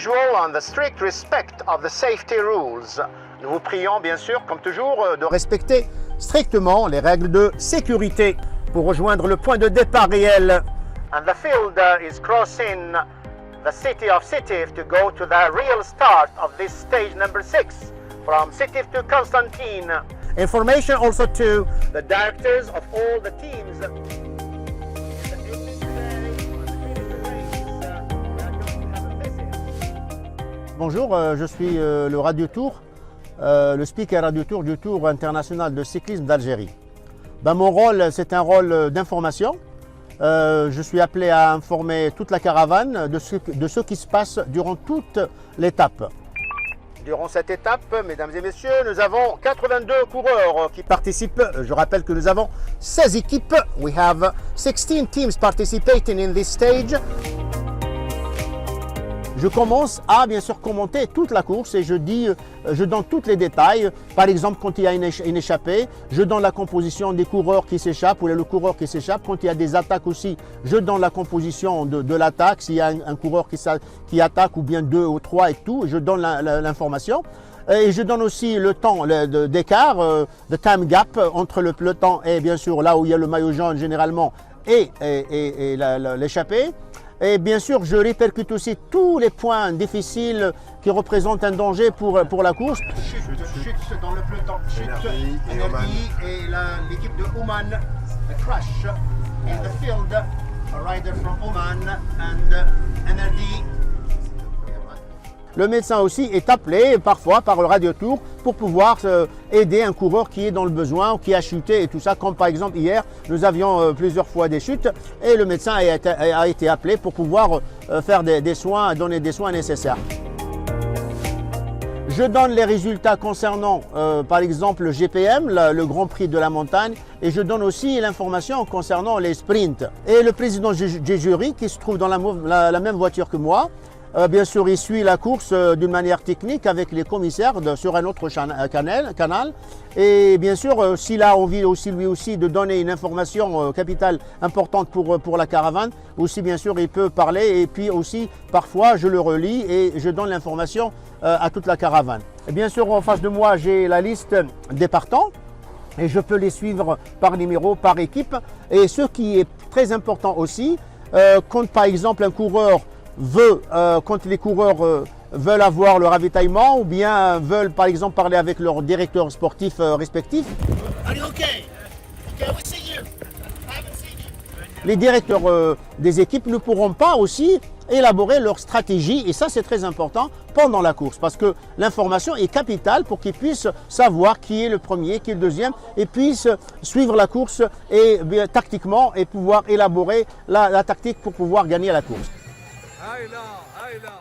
usual, on the strict respect of the safety rules. Nous vous prions bien sûr, comme toujours, de respecter strictement les règles de sécurité pour rejoindre le point de départ réel. And the field is crossing the city of Sétif to go to the real start of this stage number 6 from Sétif to Constantine. Information also to the directors of all the teams. Bonjour, je suis le Radio Tour, le speaker Radio Tour du Tour international de cyclisme d'Algérie. Mon rôle, c'est un rôle d'information. Je suis appelé à informer toute la caravane de ce qui se passe durant toute l'étape. Durant cette étape, mesdames et messieurs, nous avons 82 coureurs qui participent. Je rappelle que nous avons 16 équipes. We have 16 teams participating in this stage. Je commence à bien sûr commenter toute la course et je donne tous les détails. Par exemple, quand il y a une échappée, je donne la composition des coureurs qui s'échappent ou le coureur qui s'échappe. Quand il y a des attaques aussi, je donne la composition de l'attaque. S'il y a un coureur qui attaque ou bien 2 ou 3 et tout, je donne l'information. Et je donne aussi le temps d'écart, le time gap entre le peloton et bien sûr là où il y a le maillot jaune généralement et l'échappée. Et bien sûr, je répercute aussi tous les points difficiles qui représentent un danger pour la course. Chute dans le peloton, énergie et l'équipe de Oman, crash in the field, a rider from Oman and Energy. Le médecin aussi est appelé parfois par le Radio Tour pour pouvoir aider un coureur qui est dans le besoin ou qui a chuté et tout ça. Comme par exemple hier, nous avions plusieurs fois des chutes et le médecin a été appelé pour pouvoir faire des soins, donner des soins nécessaires. Je donne les résultats concernant par exemple le GPM, le Grand Prix de la montagne, et je donne aussi l'information concernant les sprints. Et le président du jury qui se trouve dans la même voiture que moi, bien sûr, il suit la course d'une manière technique avec les commissaires sur un autre canal. Et bien sûr, s'il a envie aussi lui aussi de donner une information capitale importante pour la caravane, aussi bien sûr, il peut parler. Et puis aussi, parfois, je le relis et je donne l'information à toute la caravane. Et bien sûr, en face de moi, j'ai la liste des partants. Et je peux les suivre par numéro, par équipe. Et ce qui est très important aussi, quand par exemple un coureur quand les coureurs veulent avoir le ravitaillement ou bien veulent par exemple parler avec leur directeur sportif respectif. Les directeurs des équipes ne pourront pas aussi élaborer leur stratégie et ça c'est très important pendant la course parce que l'information est capitale pour qu'ils puissent savoir qui est le premier, qui est le deuxième et puissent suivre la course et bien, tactiquement et pouvoir élaborer la tactique pour pouvoir gagner la course. Hayla, hayla.